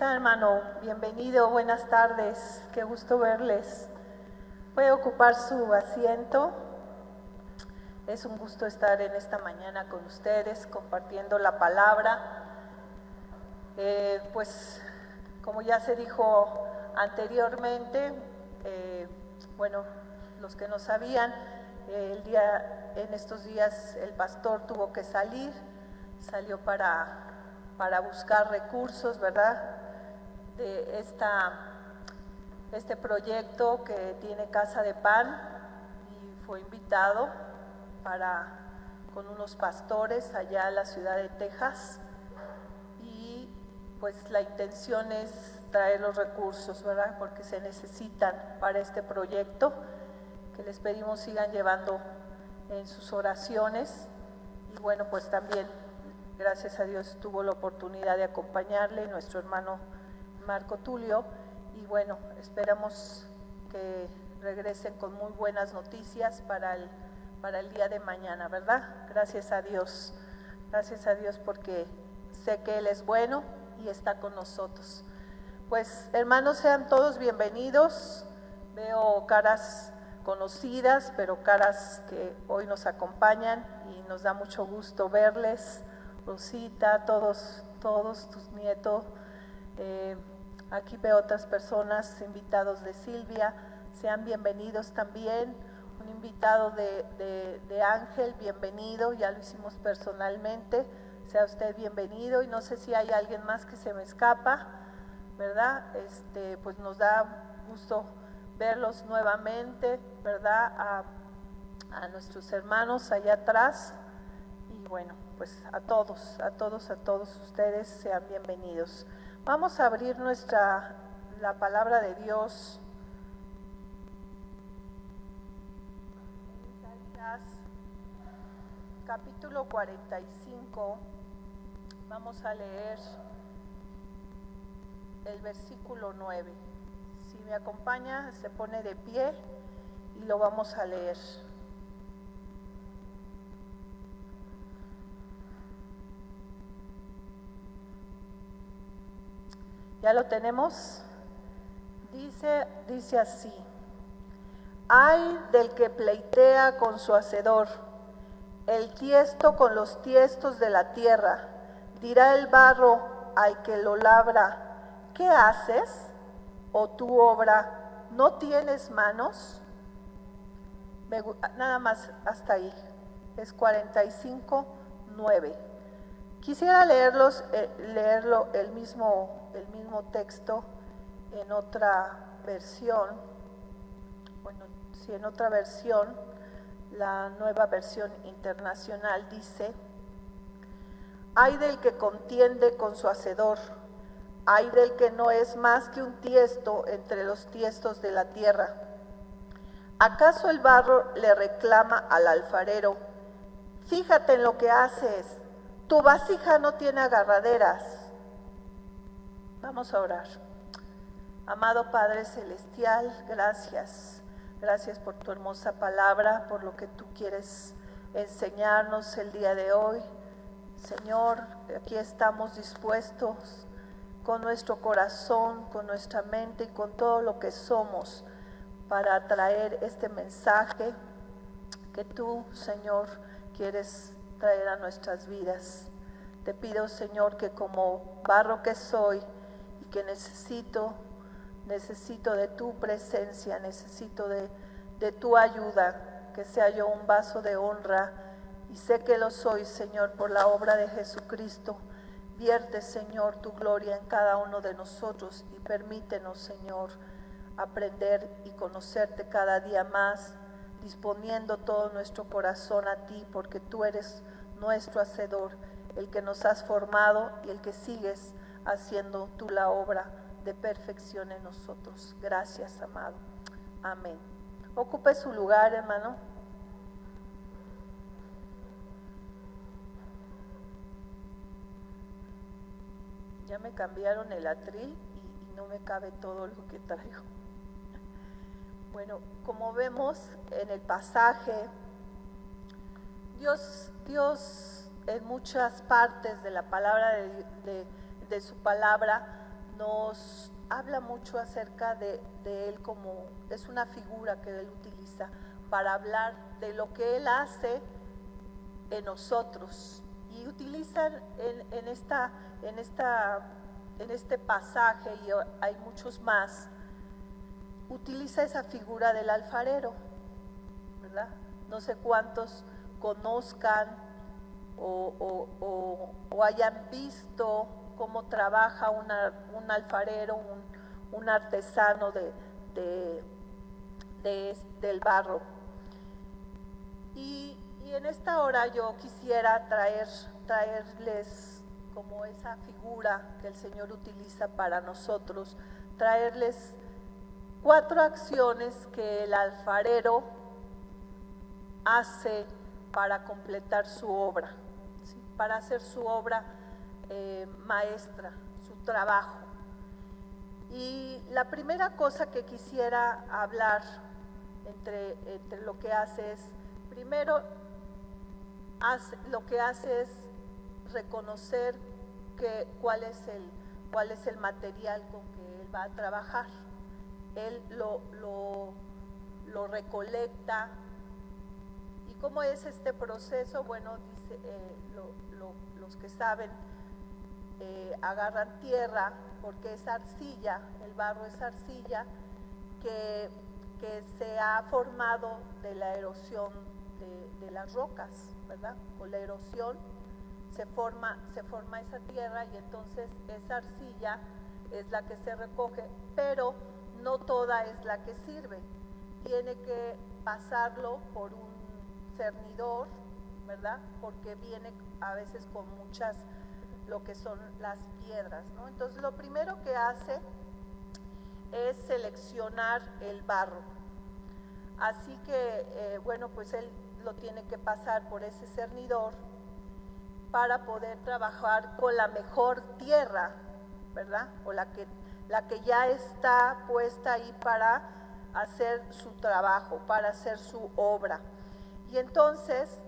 está, hermano? Bienvenido, buenas tardes, qué gusto verles. Puede ocupar su asiento. Es un gusto estar en esta mañana con ustedes, compartiendo la palabra. Pues, como ya se dijo anteriormente, los que no sabían, en estos días el pastor tuvo que salió para buscar recursos, ¿verdad? De este proyecto que tiene Casa de Pan, y fue invitado con unos pastores allá en la ciudad de Texas, y pues la intención es traer los recursos, ¿verdad? Porque se necesitan para este proyecto, que les pedimos sigan llevando en sus oraciones. Y bueno, pues también gracias a Dios tuvo la oportunidad de acompañarle nuestro hermano Marco Tulio, y bueno, esperamos que regresen con muy buenas noticias para el día de mañana, ¿verdad? Gracias a Dios porque sé que Él es bueno y está con nosotros. Pues hermanos, sean todos bienvenidos. Veo caras conocidas, pero caras que hoy nos acompañan y nos da mucho gusto verles. Rosita, todos tus nietos, aquí veo otras personas, invitados de Silvia, sean bienvenidos también. Un invitado de Ángel, bienvenido, ya lo hicimos personalmente, sea usted bienvenido. Y no sé si hay alguien más que se me escapa, ¿verdad? Pues nos da gusto verlos nuevamente, ¿verdad? A nuestros hermanos allá atrás. Y bueno, pues a todos ustedes sean bienvenidos. Vamos a abrir la palabra de Dios en Isaías capítulo 45. Vamos a leer el versículo 9. Si me acompaña, se pone de pie y lo vamos a leer. ¿Ya lo tenemos? Dice así: ay del que pleitea con su hacedor, el tiesto con los tiestos de la tierra. Dirá el barro al que lo labra: ¿qué haces? ¿O tu obra no tienes manos? Nada más hasta ahí. Es 45:9. Quisiera leerlo el mismo texto en otra versión. Bueno, si en otra versión, la Nueva Versión Internacional dice: ay del que contiende con su hacedor, ay del que no es más que un tiesto entre los tiestos de la tierra. ¿Acaso el barro le reclama al alfarero: fíjate en lo que haces, tu vasija no tiene agarraderas? Vamos a orar. Amado Padre Celestial, gracias por tu hermosa palabra, por lo que tú quieres enseñarnos el día de hoy. Señor, aquí estamos dispuestos con nuestro corazón, con nuestra mente y con todo lo que somos para traer este mensaje que tú, Señor, quieres traer a nuestras vidas. Te pido, Señor, que como barro que soy y que necesito de tu presencia, necesito de tu ayuda, que sea yo un vaso de honra, y sé que lo soy, Señor, por la obra de Jesucristo. Vierte, Señor, tu gloria en cada uno de nosotros y permítenos, Señor, aprender y conocerte cada día más, disponiendo todo nuestro corazón a ti, porque tú eres nuestro hacedor, el que nos has formado y el que sigues haciendo tú la obra de perfección en nosotros. Gracias, amado. Amén. Ocupe su lugar, hermano. Ya me cambiaron el atril y no me cabe todo lo que traigo. Bueno, como vemos en el pasaje, Dios en muchas partes de la palabra de su palabra nos habla mucho acerca de él, como es una figura que él utiliza para hablar de lo que él hace en nosotros. Y utilizan en este pasaje, y hay muchos más, utiliza esa figura del alfarero, ¿verdad? No sé cuántos conozcan o hayan visto cómo trabaja un alfarero, un artesano del barro. Y en esta hora yo quisiera traerles como esa figura que el Señor utiliza para nosotros, traerles 4 acciones que el alfarero hace para completar su obra, ¿sí? Para hacer su obra maestra, su trabajo. Y la primera cosa que quisiera hablar entre lo que hace es, primero, lo que hace es reconocer cuál es el material con que él va a trabajar. Él lo recolecta. ¿Y cómo es este proceso? Bueno, dice, los que saben, agarran tierra, porque es arcilla, el barro es arcilla, que se ha formado de la erosión de las rocas, ¿verdad? Con la erosión se forma esa tierra, y entonces esa arcilla es la que se recoge, pero no toda es la que sirve. Tiene que pasarlo por un cernidor, ¿verdad? Porque viene a veces con muchas, lo que son las piedras, ¿no? Entonces lo primero que hace es seleccionar el barro. Así que, bueno, pues él lo tiene que pasar por ese cernidor para poder trabajar con la mejor tierra, ¿verdad? O la que ya está puesta ahí para hacer su trabajo, para hacer su obra. Y entonces,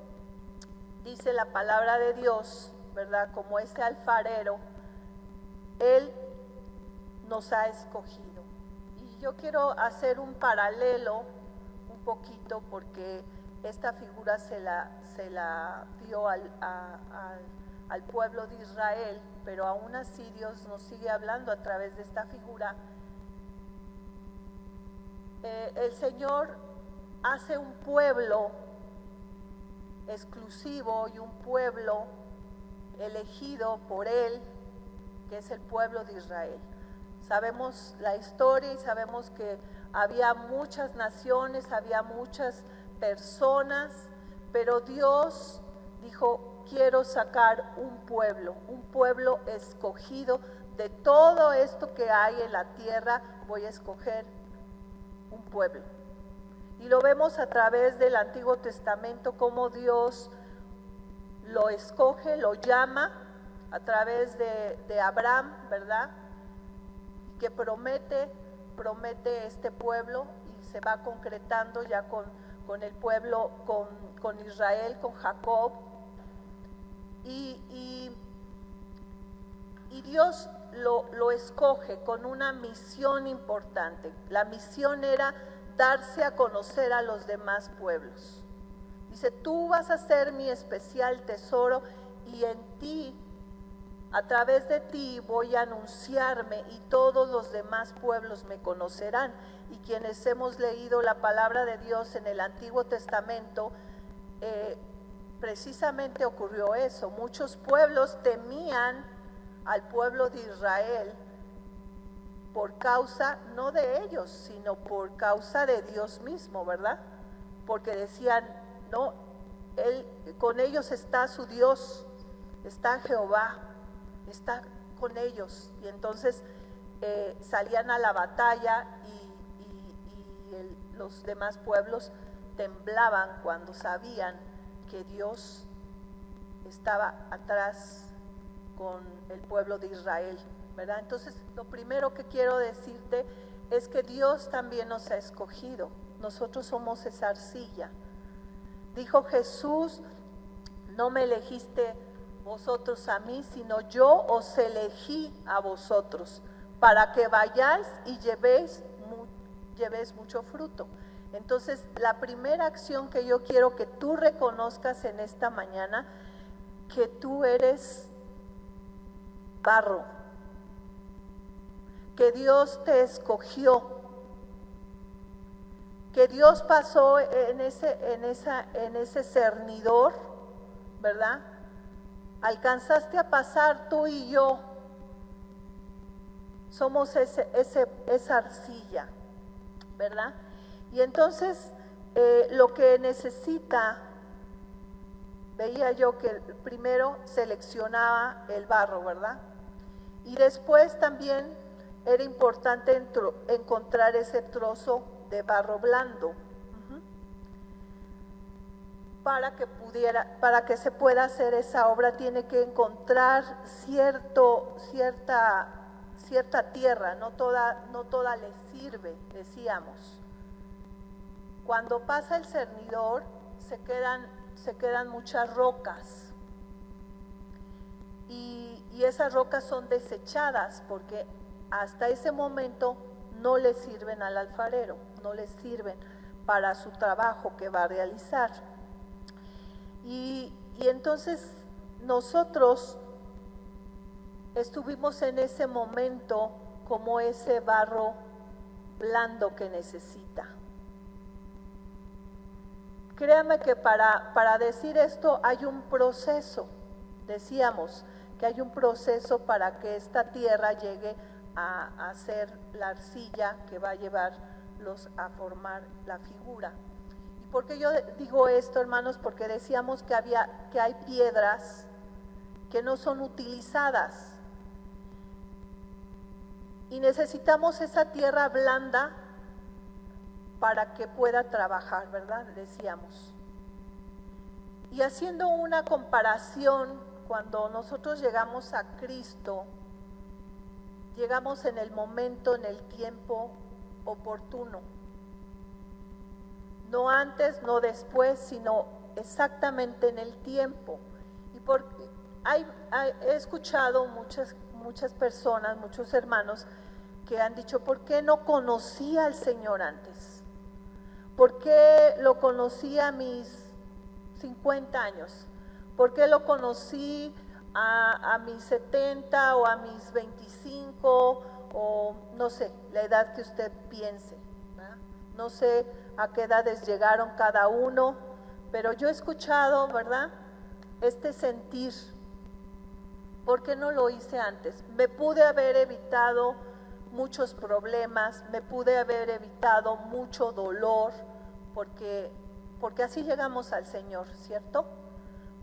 dice la palabra de Dios, ¿verdad? Como ese alfarero, él nos ha escogido. Y yo quiero hacer un paralelo un poquito, porque esta figura se la dio al pueblo de Israel, pero aún así Dios nos sigue hablando a través de esta figura. El Señor hace un pueblo exclusivo y un pueblo elegido por Él, que es el pueblo de Israel. Sabemos la historia y sabemos que había muchas naciones, había muchas personas, pero Dios dijo: quiero sacar un pueblo escogido. De todo esto que hay en la tierra, voy a escoger un pueblo. Y lo vemos a través del Antiguo Testamento, cómo Dios lo escoge, lo llama a través de Abraham, ¿verdad? Que promete este pueblo, y se va concretando ya con el pueblo, con Israel, con Jacob. Y Dios lo escoge con una misión importante. La misión era darse a conocer a los demás pueblos. Dice: tú vas a ser mi especial tesoro, y en ti, a través de ti, voy a anunciarme, y todos los demás pueblos me conocerán. Y quienes hemos leído la palabra de Dios en el Antiguo Testamento, precisamente ocurrió eso. Muchos pueblos temían al pueblo de Israel por causa, no de ellos, sino por causa de Dios mismo, ¿verdad? Porque decían: no, con ellos está su Dios, está Jehová, está con ellos. Y entonces salían a la batalla, y los demás pueblos temblaban cuando sabían que Dios estaba atrás con el pueblo de Israel, ¿verdad? Entonces, lo primero que quiero decirte es que Dios también nos ha escogido. Nosotros somos esa arcilla. Dijo Jesús: no me elegiste vosotros a mí, sino yo os elegí a vosotros para que vayáis y llevéis mucho fruto. Entonces, la primera acción que yo quiero que tú reconozcas en esta mañana, que tú eres barro, que Dios te escogió, que Dios pasó en ese cernidor, ¿verdad? Alcanzaste a pasar tú y yo. Somos esa arcilla, ¿verdad? Y entonces lo que necesita, veía yo que primero seleccionaba el barro, ¿verdad? Y después también era importante encontrar ese trozo de barro blando, para que se pueda hacer esa obra. Tiene que encontrar cierta tierra, no toda le sirve, decíamos. Cuando pasa el cernidor se quedan muchas rocas, y esas rocas son desechadas porque hasta ese momento no le sirven al alfarero, no le sirven para su trabajo que va a realizar. Y entonces nosotros estuvimos en ese momento como ese barro blando que necesita. Créame que para decir esto hay un proceso. Decíamos que hay un proceso para que esta tierra llegue a ser la arcilla que va a llevarlos a formar la figura. ¿Y por qué yo digo esto, hermanos? Porque decíamos que hay piedras que no son utilizadas. Y necesitamos esa tierra blanda para que pueda trabajar, ¿verdad? Decíamos. Y haciendo una comparación, cuando nosotros llegamos a Cristo, llegamos en el momento, en el tiempo oportuno. No antes, no después, sino exactamente en el tiempo. Y porque he escuchado muchas personas, muchos hermanos, que han dicho, ¿por qué no conocí al Señor antes? ¿Por qué lo conocí a mis 50 años? ¿Por qué lo conocí a mis 70 o a mis 25? O no sé, la edad que usted piense, ¿verdad? No sé a qué edades llegaron cada uno, pero yo he escuchado, ¿verdad?, este sentir. ¿Por qué no lo hice antes? Me pude haber evitado muchos problemas, me pude haber evitado mucho dolor, porque así llegamos al Señor, ¿cierto?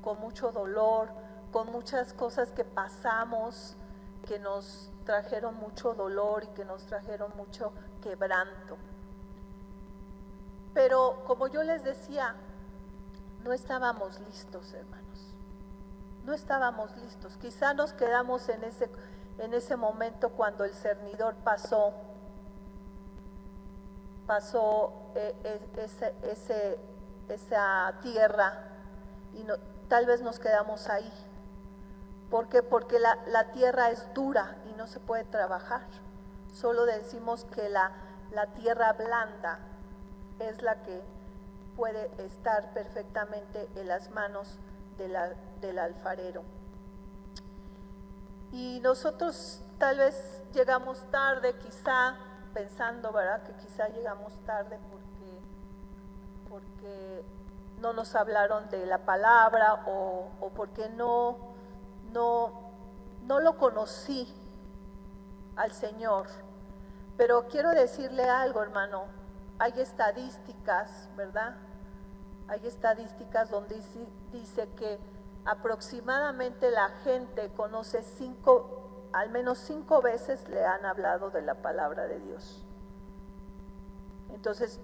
Con mucho dolor, con muchas cosas que pasamos, que nos trajeron mucho dolor y que nos trajeron mucho quebranto. Pero como yo les decía, no estábamos listos, hermanos. No estábamos listos. Quizá nos quedamos en ese momento cuando el cernidor pasó esa tierra, y tal vez nos quedamos ahí. ¿Por qué? Porque la tierra es dura y no se puede trabajar. Solo decimos que la tierra blanda es la que puede estar perfectamente en las manos del alfarero. Y nosotros tal vez llegamos tarde, quizá pensando, ¿verdad?, que quizá llegamos tarde porque no nos hablaron de la palabra, o porque no lo conocí al Señor. Pero quiero decirle algo, hermano. Hay estadísticas, ¿verdad? Hay estadísticas donde dice que aproximadamente la gente conoce al menos 5 veces le han hablado de la palabra de Dios. Entonces,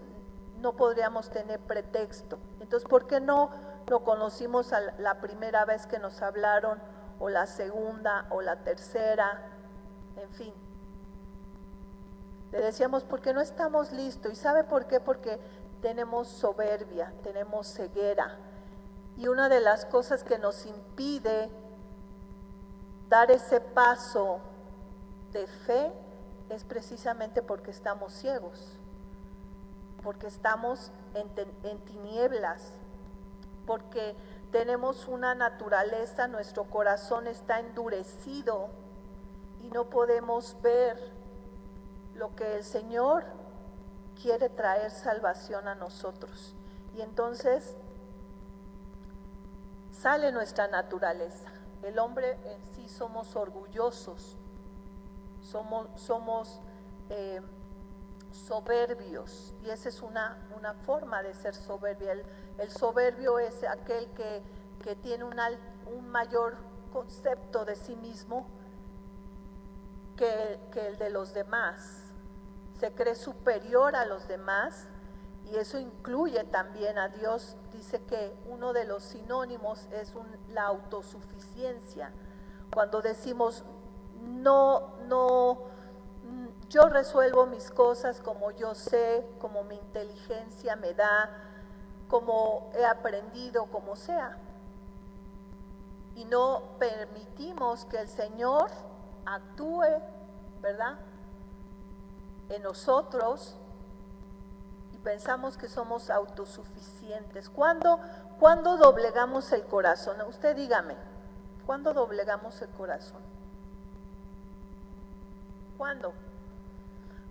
no podríamos tener pretexto. Entonces, ¿por qué no lo conocimos la primera vez que nos hablaron, o la segunda, o la tercera? En fin. Le decíamos, porque no estamos listos. ¿Y sabe por qué? Porque tenemos soberbia, tenemos ceguera. Y una de las cosas que nos impide dar ese paso de fe es precisamente porque estamos ciegos, porque estamos en tinieblas, porque tenemos una naturaleza, nuestro corazón está endurecido y no podemos ver lo que el Señor quiere traer salvación a nosotros. Y entonces sale nuestra naturaleza. El hombre en sí somos orgullosos, somos soberbios, y esa es una forma de ser soberbia. El soberbio es aquel que tiene un mayor concepto de sí mismo que el de los demás. Se cree superior a los demás, y eso incluye también a Dios. Dice que uno de los sinónimos es la autosuficiencia. Cuando decimos, no, yo resuelvo mis cosas como yo sé, como mi inteligencia me da, como he aprendido, como sea. Y no permitimos que el Señor actúe, ¿verdad?, en nosotros, y pensamos que somos autosuficientes. ¿Cuándo doblegamos el corazón? Usted dígame, ¿cuándo doblegamos el corazón? ¿Cuándo?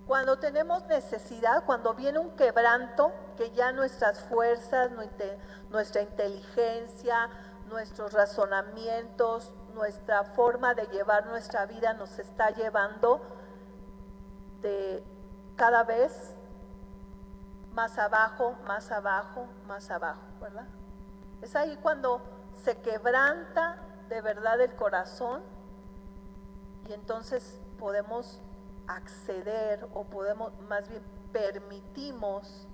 Cuando tenemos necesidad, cuando viene un quebranto, que ya nuestras fuerzas, nuestra inteligencia, nuestros razonamientos, nuestra forma de llevar nuestra vida nos está llevando de cada vez más abajo, ¿verdad? Es ahí cuando se quebranta de verdad el corazón, y entonces podemos acceder, o podemos, más bien permitimos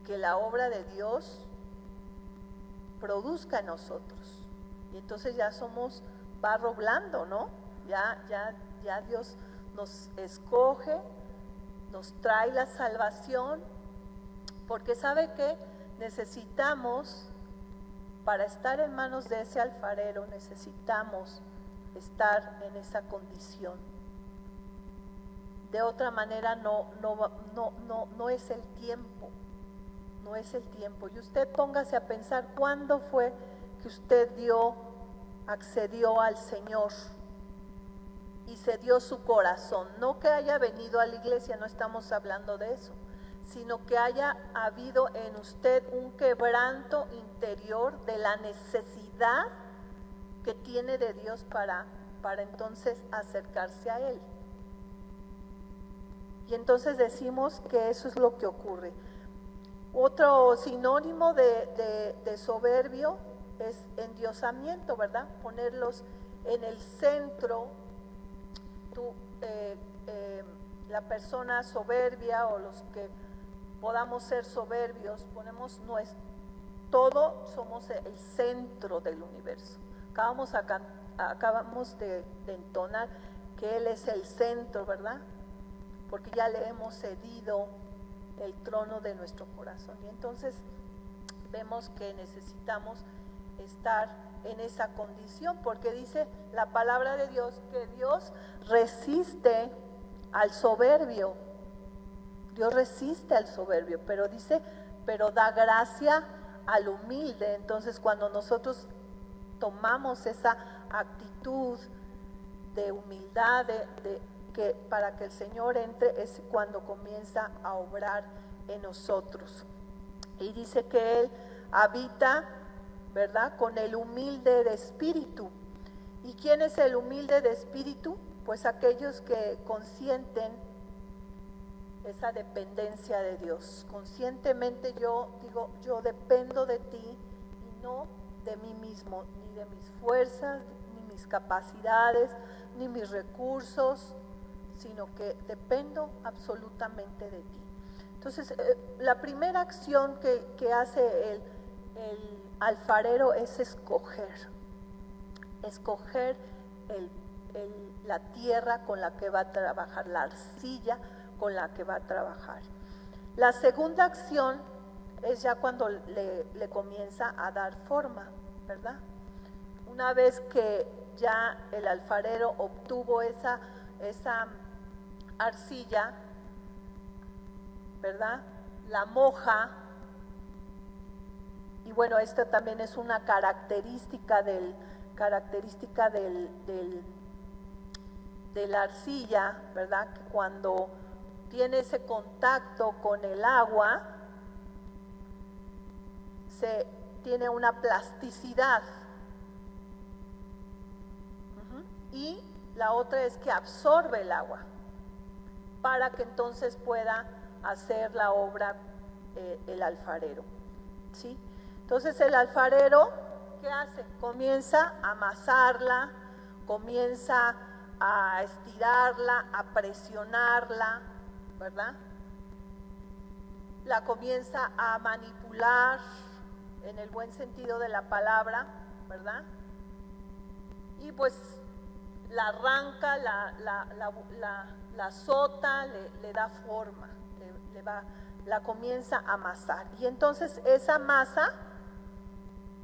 que la obra de Dios produzca en nosotros. Y entonces ya somos barro blando, ¿no? Ya Dios nos escoge, nos trae la salvación, porque sabe que necesitamos, para estar en manos de ese alfarero, necesitamos estar en esa condición. De otra manera no es el tiempo, no es el tiempo. Y usted póngase a pensar, ¿cuándo fue que usted accedió al Señor y se dio su corazón? No que haya venido a la iglesia, no estamos hablando de eso, sino que haya habido en usted un quebranto interior de la necesidad que tiene de Dios para entonces acercarse a Él. Y entonces decimos que eso es lo que ocurre. Otro sinónimo de soberbio es endiosamiento, ¿verdad? Ponerlos en el centro. La persona soberbia, o los que podamos ser soberbios, somos el centro del universo. Acabamos de entonar que Él es el centro, ¿verdad? Porque ya le hemos cedido el trono de nuestro corazón. Y entonces vemos que necesitamos estar en esa condición, porque dice la palabra de Dios que Dios resiste al soberbio. Dios resiste al soberbio, pero dice, pero da gracia al humilde. Entonces, cuando nosotros tomamos esa actitud de humildad, que para que el Señor entre, es cuando comienza a obrar en nosotros. Y dice que Él habita, ¿verdad?, con el humilde de espíritu. ¿Y quién es el humilde de espíritu? Pues aquellos que consienten esa dependencia de Dios. Conscientemente yo digo, yo dependo de ti y no de mí mismo, ni de mis fuerzas, ni mis capacidades, ni mis recursos, sino que dependo absolutamente de ti. Entonces, la primera acción que hace el alfarero es escoger la tierra con la que va a trabajar, la arcilla con la que va a trabajar. La segunda acción es ya cuando le comienza a dar forma, ¿verdad? Una vez que ya el alfarero obtuvo esa arcilla, ¿verdad? La moja. Y bueno, esta también es una característica de la arcilla, ¿verdad? Que cuando tiene ese contacto con el agua, tiene una plasticidad. Y la otra es que absorbe el agua para que entonces pueda hacer la obra el alfarero, ¿sí? Entonces el alfarero, ¿qué hace? Comienza a amasarla, comienza a estirarla, a presionarla, ¿verdad? La comienza a manipular en el buen sentido de la palabra, ¿verdad? Y pues la arranca, la azota, le da forma, la comienza a amasar. Y entonces esa masa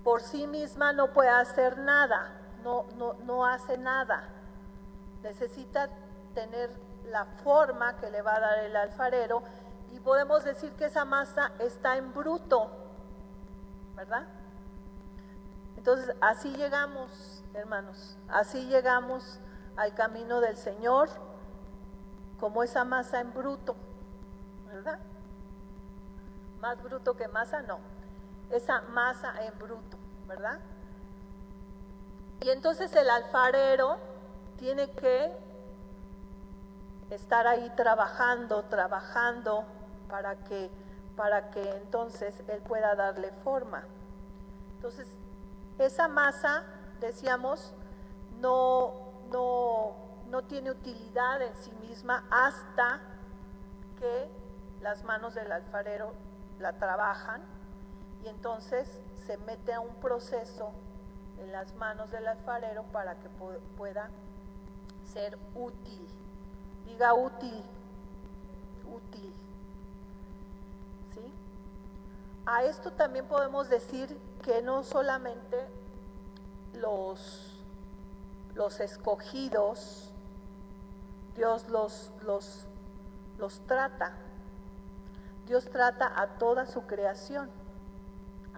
por sí misma no puede hacer nada, no hace nada. Necesita tener la forma que le va a dar el alfarero, y podemos decir que esa masa está en bruto, ¿verdad? Entonces así llegamos, hermanos, así llegamos al camino del Señor, como esa masa en bruto, ¿verdad? Más bruto que masa, no, esa masa en bruto, ¿verdad? Y entonces el alfarero tiene que estar ahí trabajando para que entonces él pueda darle forma. Entonces, esa masa, decíamos, no tiene utilidad en sí misma hasta que las manos del alfarero la trabajan, y entonces se mete a un proceso en las manos del alfarero para que pueda ser útil. Diga útil, útil, ¿sí? A esto también podemos decir que no solamente los escogidos, Dios los trata. Dios trata a toda su creación,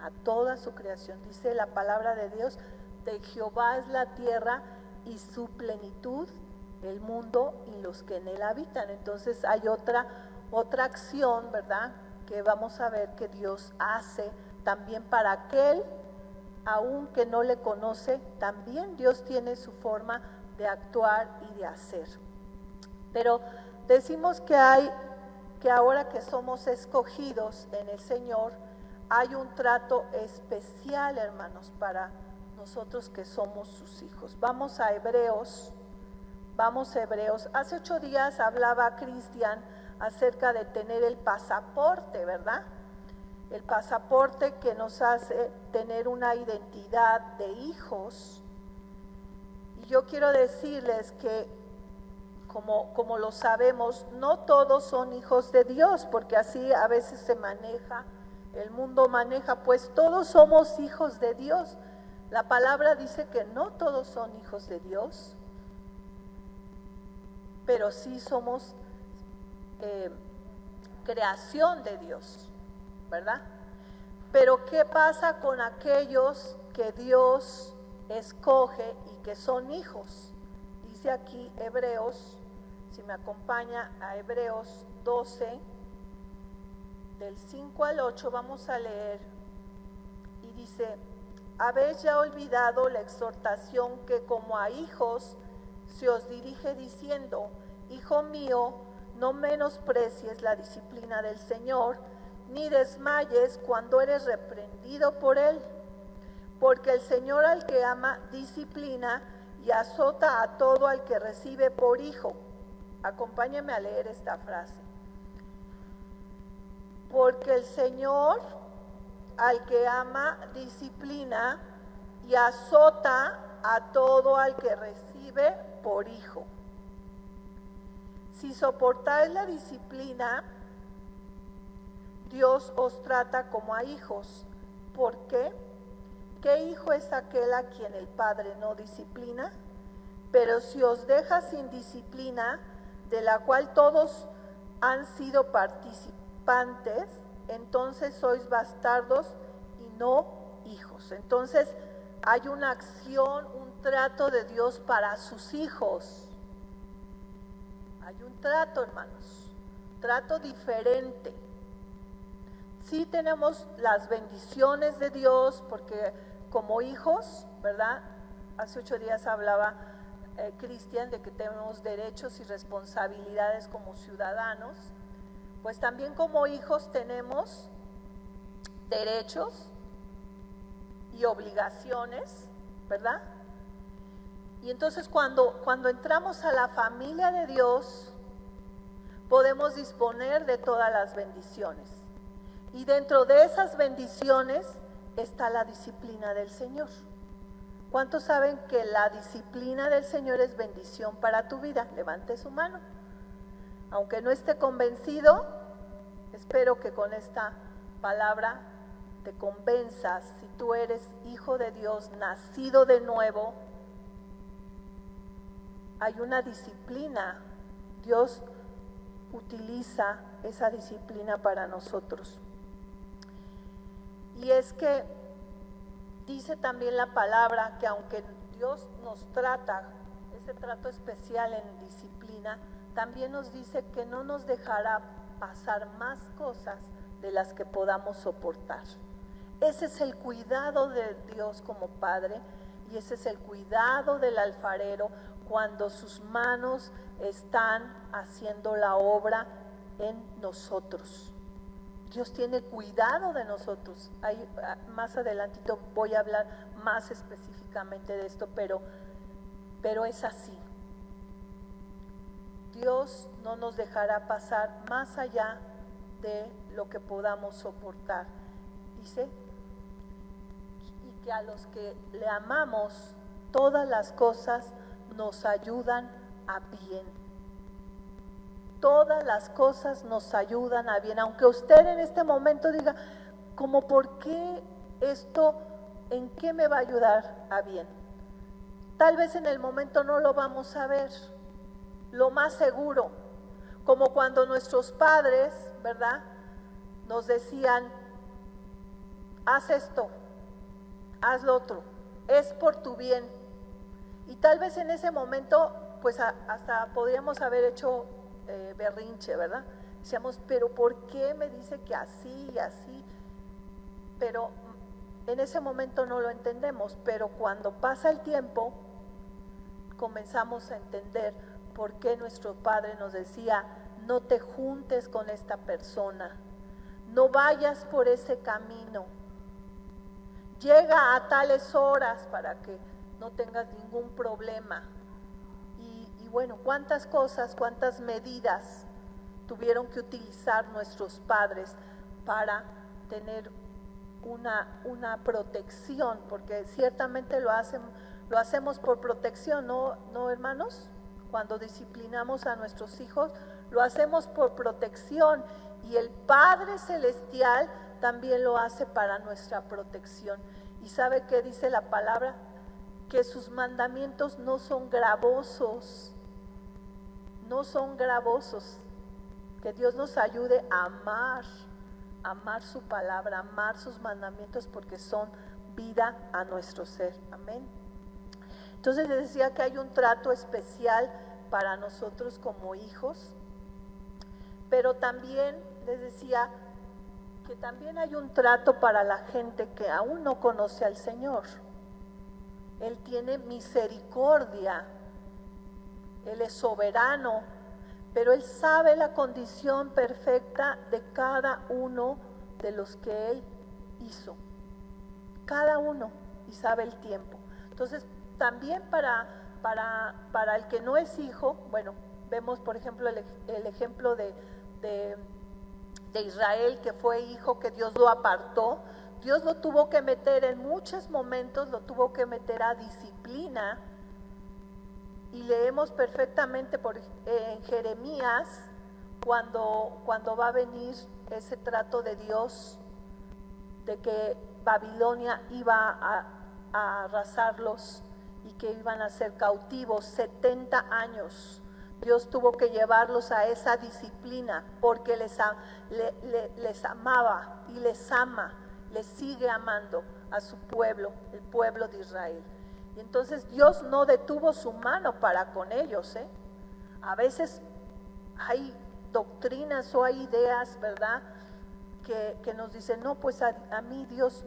a toda su creación. Dice la palabra de Dios, de Jehová es la tierra y su plenitud, el mundo y los que en él habitan. Entonces hay otra acción, ¿verdad?, que vamos a ver que Dios hace también para aquel, aun que no le conoce. También Dios tiene su forma de actuar y de hacer. Pero decimos que ahora que somos escogidos en el Señor, hay un trato especial, hermanos, para nosotros que somos sus hijos. Vamos a Hebreos. Hace 8 días hablaba Cristian acerca de tener el pasaporte, ¿verdad? El pasaporte que nos hace tener una identidad de hijos. Y yo quiero decirles que, como lo sabemos, no todos son hijos de Dios, porque así a veces se maneja, el mundo maneja, pues todos somos hijos de Dios. La palabra dice que no todos son hijos de Dios, pero sí somos creación de Dios, ¿verdad? Pero ¿qué pasa con aquellos que Dios escoge y que son hijos? Dice aquí Hebreos, si me acompaña a Hebreos 12, del 5 al 8, vamos a leer, y dice: habéis ya olvidado la exhortación que como a hijos se os dirige diciendo: hijo mío, no menosprecies la disciplina del Señor, ni desmayes cuando eres reprendido por Él. Porque el Señor al que ama disciplina y azota a todo al que recibe por hijo. Acompáñenme a leer esta frase. Porque el Señor al que ama disciplina y azota a todo al que recibe por hijo. Si soportáis la disciplina, Dios os trata como a hijos. ¿Por qué? ¿Qué hijo es aquel a quien el Padre no disciplina? Pero si os deja sin disciplina, de la cual todos han sido participantes, entonces sois bastardos y no hijos. Entonces hay una acción, un trato de Dios para sus hijos. Hay un trato, hermanos, trato diferente. Sí tenemos las bendiciones de Dios, porque como hijos, ¿verdad? Hace 8 días hablaba Cristian de que tenemos derechos y responsabilidades como ciudadanos. Pues también como hijos tenemos derechos y obligaciones, ¿verdad? Y entonces cuando entramos a la familia de Dios, podemos disponer de todas las bendiciones. Y dentro de esas bendiciones está la disciplina del Señor. ¿Cuántos saben que la disciplina del Señor es bendición para tu vida? Levante su mano. Aunque no esté convencido, espero que con esta palabra te convenzas. Si tú eres hijo de Dios, nacido de nuevo, hay una disciplina. Dios utiliza esa disciplina para nosotros. Y es que dice también la palabra que aunque Dios nos trata, ese trato especial en disciplina, también nos dice que no nos dejará pasar más cosas de las que podamos soportar. Ese es el cuidado de Dios como Padre, y ese es el cuidado del alfarero cuando sus manos están haciendo la obra en nosotros. Dios tiene cuidado de nosotros. Ahí, más adelantito voy a hablar más específicamente de esto, pero es así. Dios no nos dejará pasar más allá de lo que podamos soportar. Dice, y que a los que le amamos, todas las cosas nos ayudan a bien. Todas las cosas nos ayudan a bien. Aunque usted en este momento diga, ¿cómo por qué esto, en qué me va a ayudar a bien? Tal vez en el momento no lo vamos a ver. Lo más seguro, como cuando nuestros padres, ¿verdad?, nos decían, haz esto, haz lo otro, es por tu bien. Y tal vez en ese momento, pues hasta podríamos haber hecho berrinche, ¿verdad? Decíamos, pero ¿por qué me dice que así y así? Pero en ese momento no lo entendemos, pero cuando pasa el tiempo, comenzamos a entender por qué nuestro Padre nos decía, no te juntes con esta persona, no vayas por ese camino, llega a tales horas para que no tengas ningún problema. Y bueno, cuántas cosas, cuántas medidas tuvieron que utilizar nuestros padres para tener una protección, porque ciertamente lo hacemos por protección, ¿no, hermanos? Cuando disciplinamos a nuestros hijos, lo hacemos por protección, y el Padre Celestial también lo hace para nuestra protección. ¿Y sabe qué dice la palabra? Que sus mandamientos no son gravosos, no son gravosos. Que Dios nos ayude a amar su palabra, amar sus mandamientos, porque son vida a nuestro ser. Amén. Entonces les decía que hay un trato especial para nosotros como hijos, pero también les decía que también hay un trato para la gente que aún no conoce al Señor. Él tiene misericordia, Él es soberano, pero Él sabe la condición perfecta de cada uno de los que Él hizo. Cada uno, y sabe el tiempo. Entonces, también para el que no es hijo, bueno, vemos por ejemplo el ejemplo de Israel, que fue hijo, que Dios lo apartó. Dios lo tuvo que meter en muchos momentos, lo tuvo que meter a disciplina. Y leemos perfectamente en Jeremías cuando va a venir ese trato de Dios, de que Babilonia iba a arrasarlos y que iban a ser cautivos 70 años. Dios tuvo que llevarlos a esa disciplina porque les amaba y les ama, les sigue amando a su pueblo, el pueblo de Israel. Y entonces Dios no detuvo su mano para con ellos, ¿eh? A veces hay doctrinas o hay ideas, ¿verdad?, que nos dicen, no, pues a mí Dios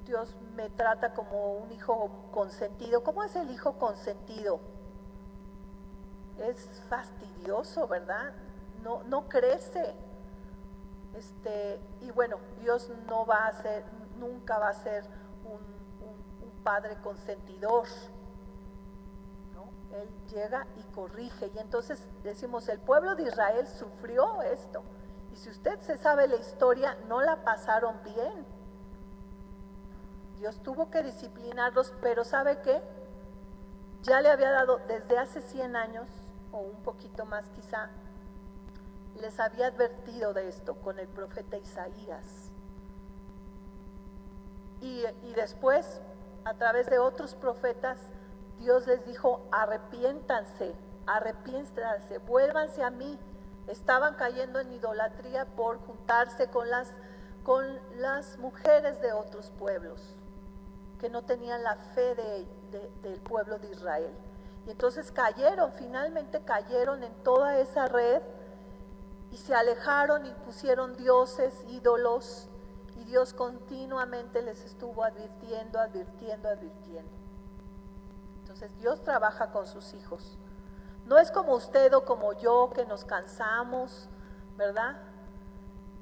Dios me trata como un hijo consentido. ¿Cómo es el hijo consentido? Es fastidioso, ¿verdad? No crece. Y bueno, Dios no va a ser, nunca va a ser un padre consentidor, ¿no? Él llega y corrige. Y entonces decimos, el pueblo de Israel sufrió esto. Y si usted se sabe la historia, no la pasaron bien. Dios tuvo que disciplinarlos, pero ¿sabe qué? Ya le había dado desde hace 100 años, o un poquito más quizá, les había advertido de esto con el profeta Isaías. Y después, a través de otros profetas, Dios les dijo, arrepiéntanse, vuélvanse a mí. Estaban cayendo en idolatría por juntarse con las mujeres de otros pueblos que no tenían la fe del pueblo de Israel. Y entonces finalmente cayeron en toda esa red y se alejaron y pusieron dioses, ídolos, y Dios continuamente les estuvo advirtiendo. Entonces Dios trabaja con sus hijos. No es como usted o como yo que nos cansamos, ¿verdad?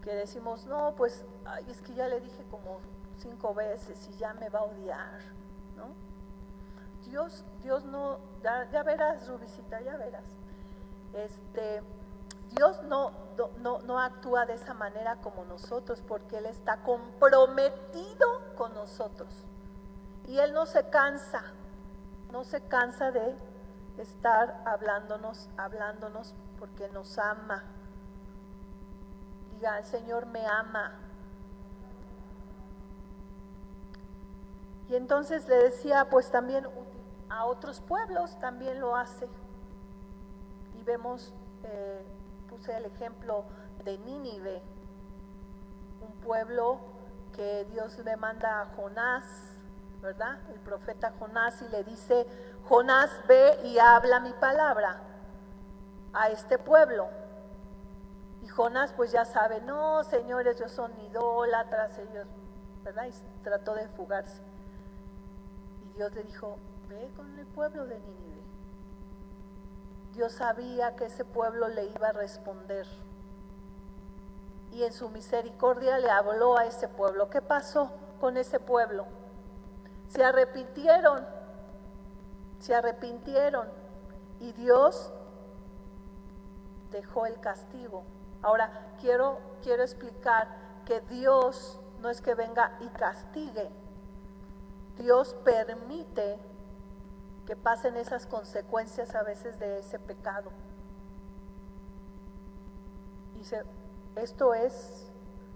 Que decimos, no, pues, ay, es que ya le dije como 5 veces y ya me va a odiar, ¿no? Dios no, ya verás, Rubicita, ya verás. Dios no actúa de esa manera como nosotros, porque Él está comprometido con nosotros. Y Él no se cansa de estar hablándonos porque nos ama. Diga, el Señor me ama. Y entonces le decía, pues también a otros pueblos también lo hace. Y vemos, puse el ejemplo de Nínive, un pueblo que Dios le manda a Jonás, ¿verdad? El profeta Jonás, y le dice, Jonás, ve y habla mi palabra a este pueblo. Y Jonás pues ya sabe, no, señores, ellos son idólatras, ellos, ¿verdad? Y trató de fugarse. Y Dios le dijo, ve con el pueblo de Nínive. Dios sabía que ese pueblo le iba a responder. Y en su misericordia le habló a ese pueblo. ¿Qué pasó con ese pueblo? Se arrepintieron. Y Dios dejó el castigo. Ahora, quiero explicar que Dios no es que venga y castigue. Dios permite que pasen esas consecuencias a veces de ese pecado. Dice, esto es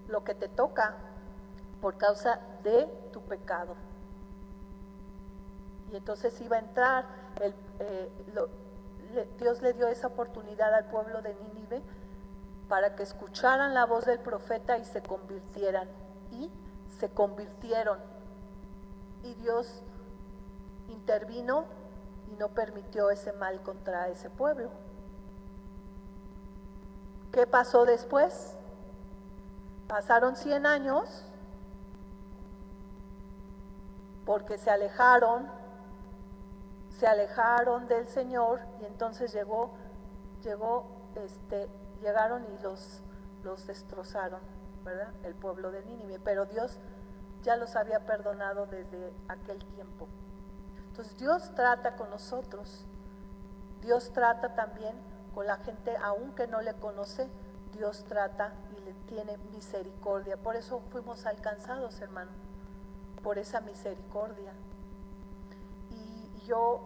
lo que te toca por causa de tu pecado. Y entonces iba a entrar, Dios le dio esa oportunidad al pueblo de Nínive para que escucharan la voz del profeta y se convirtieran. Y se convirtieron. Y Dios intervino y no permitió ese mal contra ese pueblo. ¿Qué pasó después? Pasaron 100 años porque se alejaron del Señor, y entonces llegaron y los destrozaron, ¿verdad? El pueblo de Nínive, pero Dios ya los había perdonado desde aquel tiempo. Entonces Dios trata con nosotros, Dios trata también con la gente, aunque no le conoce, Dios trata y le tiene misericordia. Por eso fuimos alcanzados, hermano, por esa misericordia. Y yo,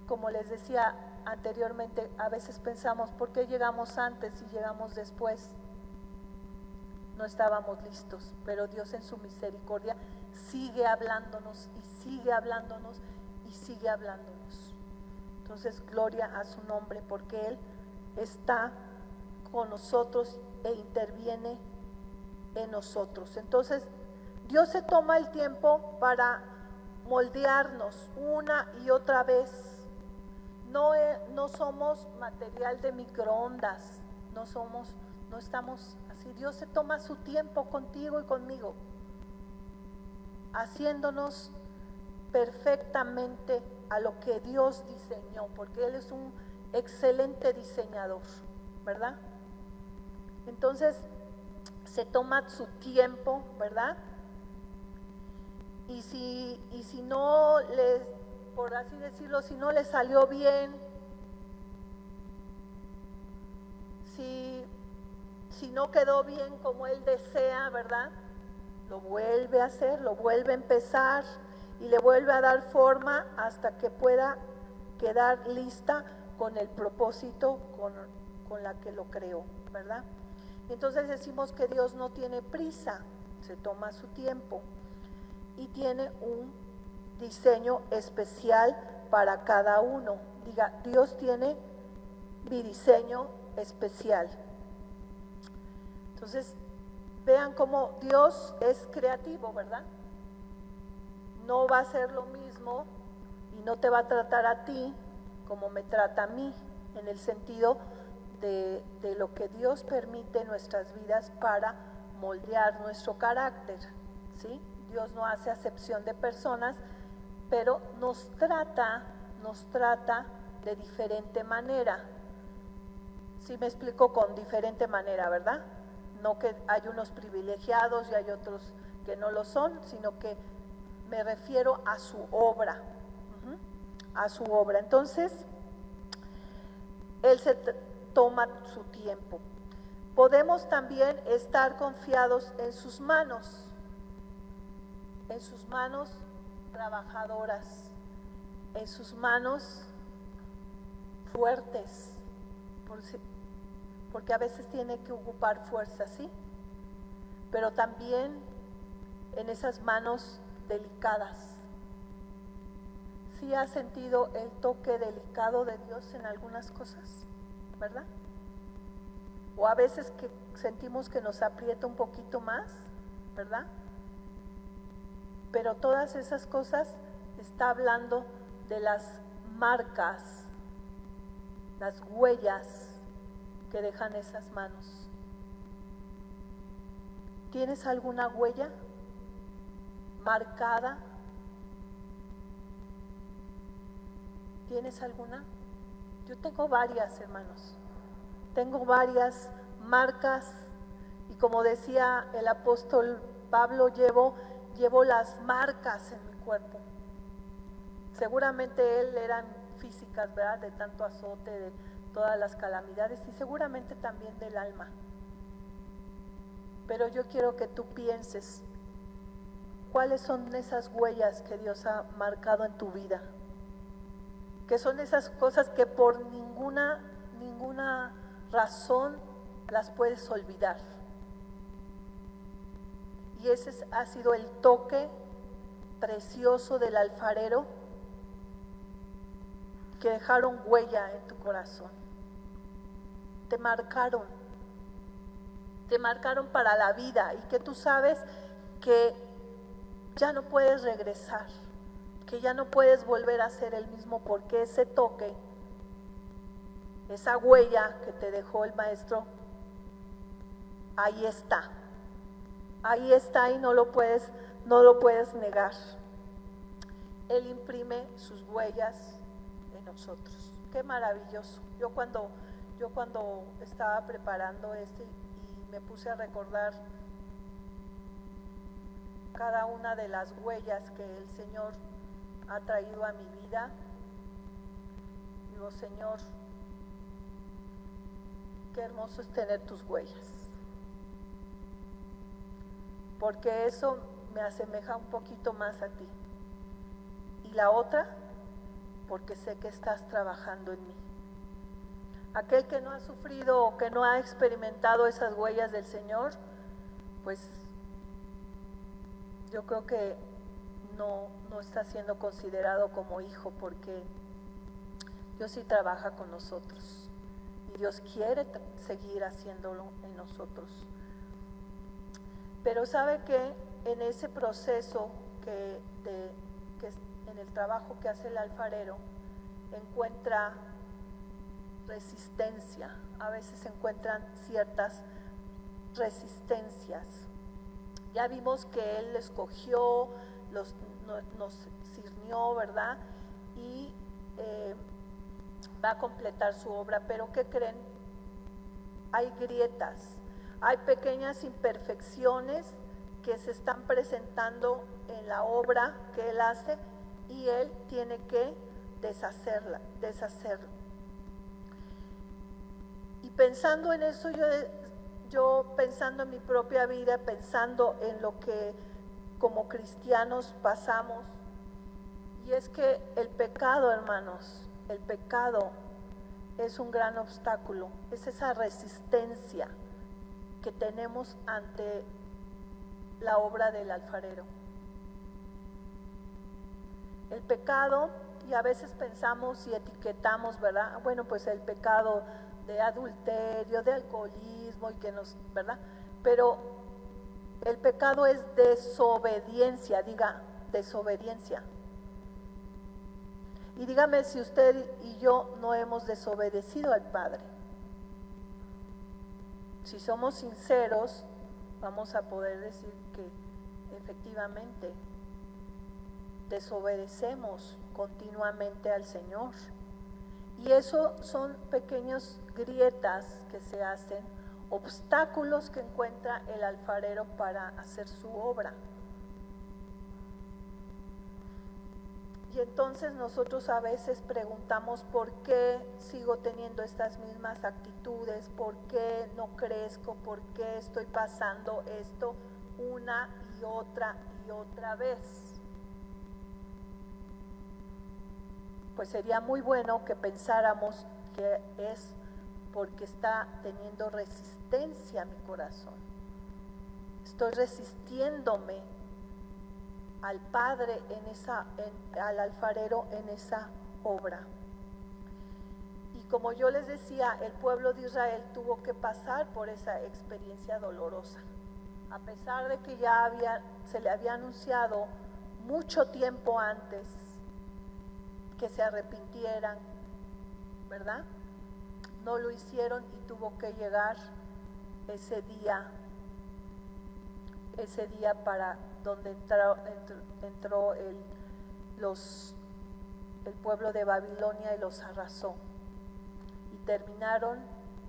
como les decía anteriormente, a veces pensamos, ¿por qué llegamos antes y llegamos después? No estábamos listos, pero Dios en su misericordia sigue hablándonos y sigue hablándonos y sigue hablándonos. Entonces, gloria a su nombre, porque Él está con nosotros e interviene en nosotros. Entonces, Dios se toma el tiempo para moldearnos una y otra vez. No somos material de microondas, no estamos así. Dios se toma su tiempo contigo y conmigo, haciéndonos perfectamente a lo que Dios diseñó, porque Él es un excelente diseñador, ¿verdad? Entonces, se toma su tiempo, ¿verdad? Y si no les, por así decirlo, si no les salió bien, si no quedó bien como Él desea, ¿verdad? Lo vuelve a hacer, lo vuelve a empezar y le vuelve a dar forma hasta que pueda quedar lista con el propósito con la que lo creó, ¿verdad? Entonces decimos que Dios no tiene prisa, se toma su tiempo y tiene un diseño especial para cada uno. Diga, Dios tiene mi diseño especial. Entonces, vean cómo Dios es creativo, ¿verdad? No va a ser lo mismo y no te va a tratar a ti como me trata a mí, en el sentido de lo que Dios permite en nuestras vidas para moldear nuestro carácter, ¿sí? Dios no hace acepción de personas, pero nos trata de diferente manera. ¿Sí me explico? Con diferente manera, ¿verdad? No que hay unos privilegiados y hay otros que no lo son, sino que me refiero a su obra, a su obra. Entonces, Él se toma su tiempo. Podemos también estar confiados en sus manos trabajadoras, en sus manos fuertes, porque a veces tiene que ocupar fuerza, ¿sí? Pero también en esas manos delicadas. ¿Sí has sentido el toque delicado de Dios en algunas cosas, verdad? O a veces que sentimos que nos aprieta un poquito más, ¿verdad? Pero todas esas cosas está hablando de las marcas, las huellas que dejan esas manos. ¿Tienes alguna huella marcada? ¿Tienes alguna? Yo tengo varias, hermanos. Tengo varias marcas y como decía el apóstol Pablo, llevo las marcas en mi cuerpo. Seguramente él eran físicas, ¿verdad? De tanto azote, de todas las calamidades y seguramente también del alma. Pero yo quiero que tú pienses, ¿cuáles son esas huellas que Dios ha marcado en tu vida? Que son esas cosas que por ninguna razón las puedes olvidar. Y ese ha sido el toque precioso del alfarero que dejaron huella en tu corazón. Te marcaron para la vida y que tú sabes que ya no puedes regresar, que ya no puedes volver a ser el mismo porque ese toque, esa huella que te dejó el maestro, ahí está y no lo puedes negar. Él imprime sus huellas en nosotros. Qué maravilloso. Yo cuando estaba preparando y me puse a recordar cada una de las huellas que el Señor ha traído a mi vida, digo, Señor, qué hermoso es tener tus huellas, porque eso me asemeja un poquito más a ti. Y la otra, porque sé que estás trabajando en mí. Aquel que no ha sufrido o que no ha experimentado esas huellas del Señor, pues yo creo que no está siendo considerado como hijo, porque Dios sí trabaja con nosotros y Dios quiere seguir haciéndolo en nosotros. Pero sabe que en ese proceso que en el trabajo que hace el alfarero encuentra resistencia, a veces se encuentran ciertas resistencias. Ya vimos que Él escogió, nos ciñó, ¿verdad? Y va a completar su obra, pero ¿qué creen? Hay grietas, hay pequeñas imperfecciones que se están presentando en la obra que Él hace y Él tiene que deshacerlo. Y pensando en eso, yo pensando en mi propia vida, pensando en lo que como cristianos pasamos, y es que el pecado, hermanos, el pecado es un gran obstáculo, es esa resistencia que tenemos ante la obra del alfarero. El pecado, y a veces pensamos y etiquetamos, ¿verdad? Bueno, pues el pecado de adulterio, de alcoholismo, y que nos, ¿verdad? Pero el pecado es desobediencia, diga, desobediencia. Y dígame si usted y yo no hemos desobedecido al Padre. Si somos sinceros, vamos a poder decir que efectivamente desobedecemos continuamente al Señor. Y eso son pequeñas grietas que se hacen, obstáculos que encuentra el alfarero para hacer su obra. Y entonces nosotros a veces preguntamos por qué sigo teniendo estas mismas actitudes, por qué no crezco, por qué estoy pasando esto una y otra vez. Pues sería muy bueno que pensáramos que es porque está teniendo resistencia a mi corazón. Estoy resistiéndome al Padre al alfarero en esa obra. Y como yo les decía, el pueblo de Israel tuvo que pasar por esa experiencia dolorosa. A pesar de que ya se le había anunciado mucho tiempo antes que se arrepintieran, ¿verdad? No lo hicieron y tuvo que llegar ese día para donde entró el pueblo de Babilonia y los arrasó. Y terminaron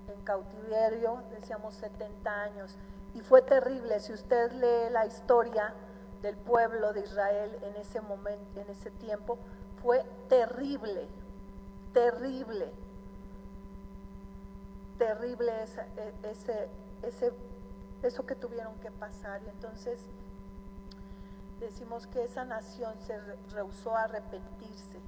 en cautiverio, decíamos 70 años. Y fue terrible. Si usted lee la historia del pueblo de Israel en ese momento, en ese tiempo, fue terrible, terrible, terrible eso que tuvieron que pasar. Y entonces decimos que esa nación se rehusó a arrepentirse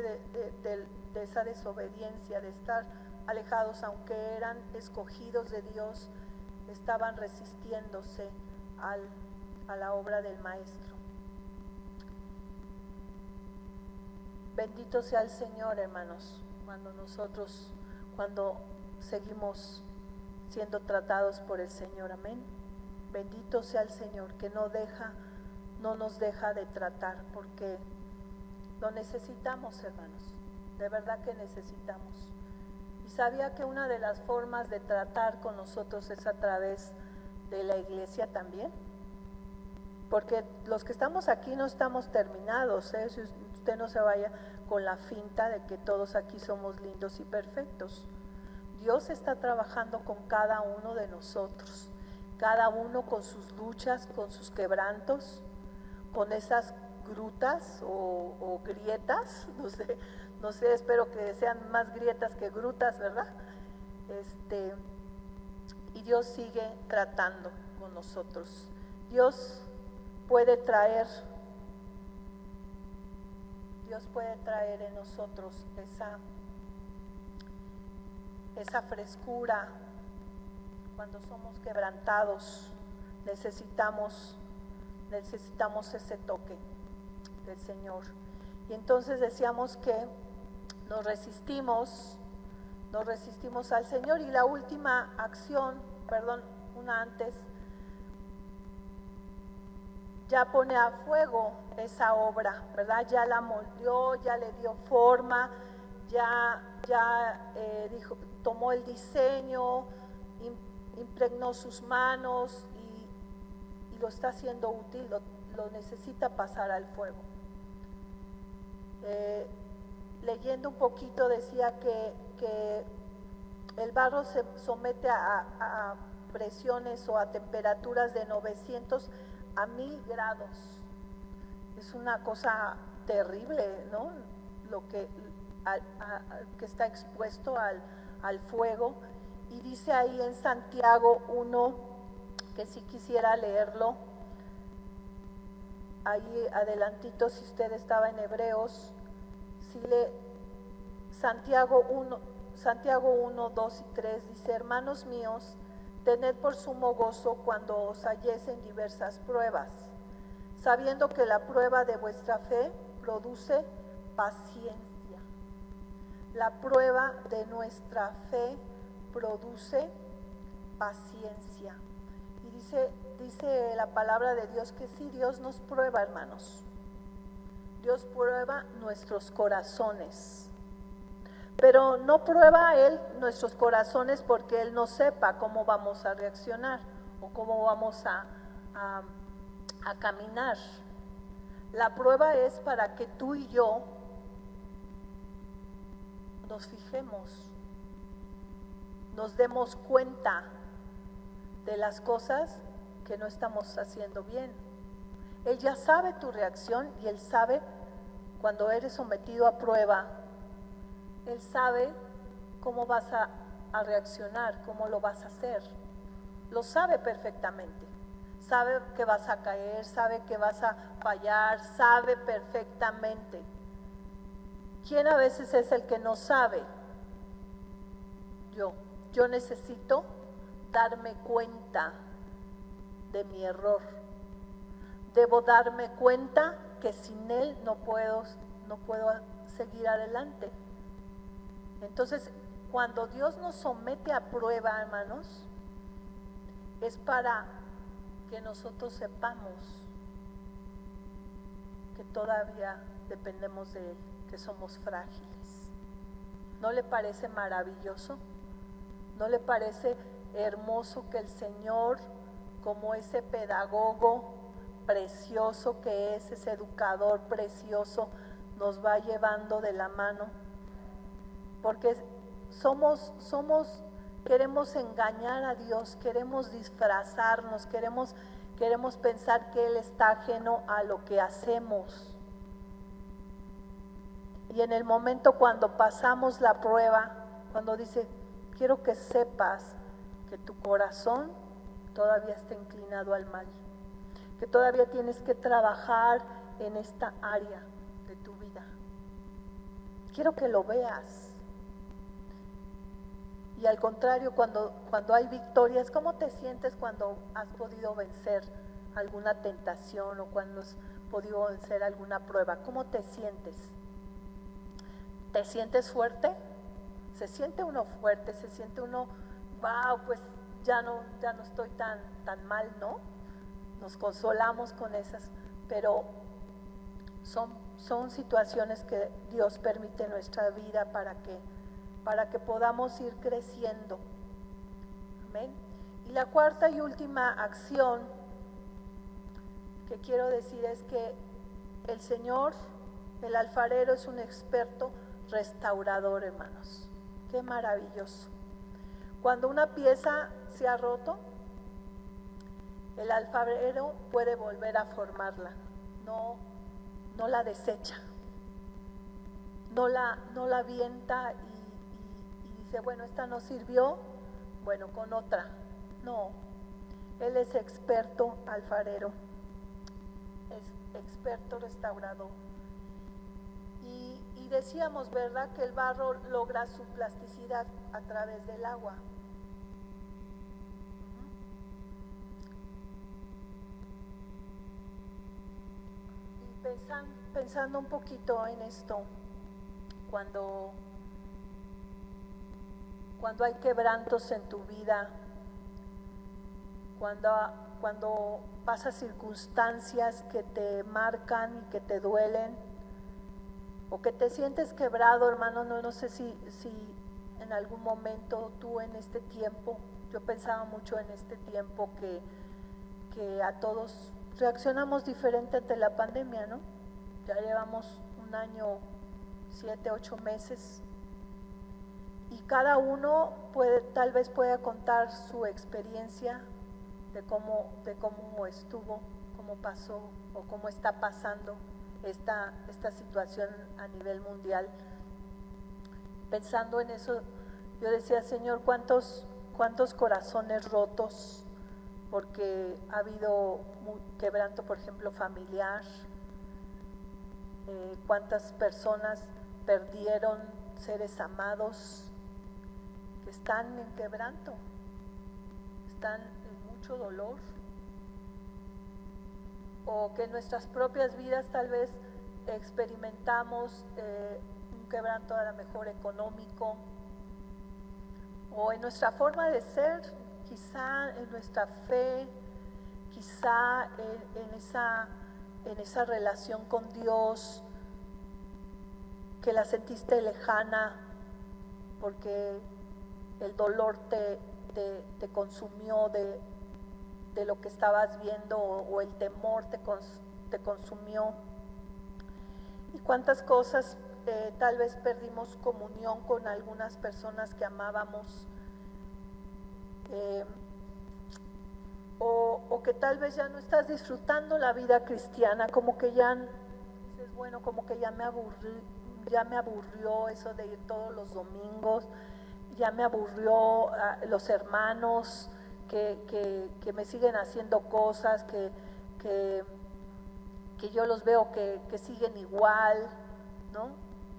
de esa desobediencia, de estar alejados, aunque eran escogidos de Dios, estaban resistiéndose a la obra del Maestro. Bendito sea el Señor, hermanos, cuando seguimos siendo tratados por el Señor, amén. Bendito sea el Señor, que no nos deja de tratar, porque lo necesitamos, hermanos, de verdad que necesitamos. Y sabía que una de las formas de tratar con nosotros es a través de la iglesia también, porque los que estamos aquí no estamos terminados, ¿eh? Si usted no se vaya con la finta de que todos aquí somos lindos y perfectos. Dios está trabajando con cada uno de nosotros, cada uno con sus luchas, con sus quebrantos, con esas grutas o grietas, no sé, espero que sean más grietas que grutas, ¿verdad? Y Dios sigue tratando con nosotros. Dios puede traer en nosotros esa frescura. Cuando somos quebrantados, necesitamos ese toque del Señor. Y entonces decíamos que nos resistimos al Señor. Y la última acción, una antes, ya pone a fuego esa obra, ¿verdad? Ya la moldeó, ya le dio forma, tomó el diseño, impregnó sus manos y lo está haciendo útil, lo necesita pasar al fuego. Leyendo un poquito decía que el barro se somete a presiones o a temperaturas de 900 a 1000 grados. Es una cosa terrible, ¿no? Lo que está expuesto al fuego. Y dice ahí en Santiago 1, que si quisiera leerlo, ahí adelantito, si usted estaba en Hebreos, Santiago 1, 2 y 3 dice: hermanos míos, tened por sumo gozo cuando os halléis en diversas pruebas, sabiendo que la prueba de vuestra fe produce paciencia. La prueba de nuestra fe produce paciencia. Y dice la palabra de Dios que sí, Dios nos prueba, hermanos. Dios prueba nuestros corazones. Pero no prueba Él nuestros corazones porque Él no sepa cómo vamos a reaccionar o cómo vamos a caminar. La prueba es para que tú y yo nos fijemos, nos demos cuenta de las cosas que no estamos haciendo bien. Él ya sabe tu reacción y Él sabe cuando eres sometido a prueba. Él sabe cómo vas a reaccionar, cómo lo vas a hacer. Lo sabe perfectamente. Sabe que vas a caer, sabe que vas a fallar, sabe perfectamente. ¿Quién a veces es el que no sabe? Yo necesito darme cuenta de mi error. Debo darme cuenta que sin Él no puedo seguir adelante. Entonces, cuando Dios nos somete a prueba, hermanos, es para que nosotros sepamos que todavía dependemos de Él, que somos frágiles. ¿No le parece maravilloso? ¿No le parece hermoso que el Señor, como ese pedagogo precioso que es, ese educador precioso, nos va llevando de la mano? Porque queremos engañar a Dios, queremos disfrazarnos, queremos pensar que Él está ajeno a lo que hacemos. Y en el momento cuando pasamos la prueba, cuando dice: quiero que sepas que tu corazón todavía está inclinado al mal, que todavía tienes que trabajar en esta área de tu vida. Quiero que lo veas. Y al contrario, cuando hay victorias, ¿cómo te sientes cuando has podido vencer alguna tentación o cuando has podido vencer alguna prueba? ¿Cómo te sientes? ¿Te sientes fuerte? Se siente uno fuerte, se siente uno, wow, pues ya no estoy tan mal, ¿no? Nos consolamos con esas, pero son situaciones que Dios permite en nuestra vida para que podamos ir creciendo. Amén. Y la cuarta y última acción que quiero decir es que el Señor, el alfarero, es un experto restaurador, hermanos. Qué maravilloso. Cuando una pieza se ha roto, el alfarero puede volver a formarla. No la desecha. No la avienta y dice: bueno, esta no sirvió, bueno, con otra. No, Él es experto alfarero, es experto restaurador. Y decíamos, ¿verdad?, que el barro logra su plasticidad a través del agua. pensando un poquito en esto, cuando hay quebrantos en tu vida, cuando pasas circunstancias que te marcan y que te duelen, o que te sientes quebrado, hermano, no sé si en algún momento tú en este tiempo, yo pensaba mucho en este tiempo que a todos reaccionamos diferente ante la pandemia, ¿no? Ya llevamos un año, 7, 8 meses, y cada uno tal vez pueda contar su experiencia de cómo estuvo, cómo pasó o cómo está pasando esta situación a nivel mundial. Pensando en eso, yo decía, Señor, ¿cuántos corazones rotos? Porque ha habido quebranto, por ejemplo, familiar. ¿Cuántas personas perdieron seres amados que están en quebranto? Están en mucho dolor. O que en nuestras propias vidas tal vez experimentamos un quebranto a lo mejor económico, o en nuestra forma de ser, quizá en nuestra fe, quizá en esa relación con Dios, que la sentiste lejana porque el dolor te consumió de lo que estabas viendo, o el temor te consumió. Y cuántas cosas, tal vez perdimos comunión con algunas personas que amábamos, o que tal vez ya no estás disfrutando la vida cristiana, como que ya dices, bueno, como que ya me aburrió eso de ir todos los domingos, ya me aburrió los hermanos que me siguen haciendo cosas, que yo los veo que siguen igual, ¿no?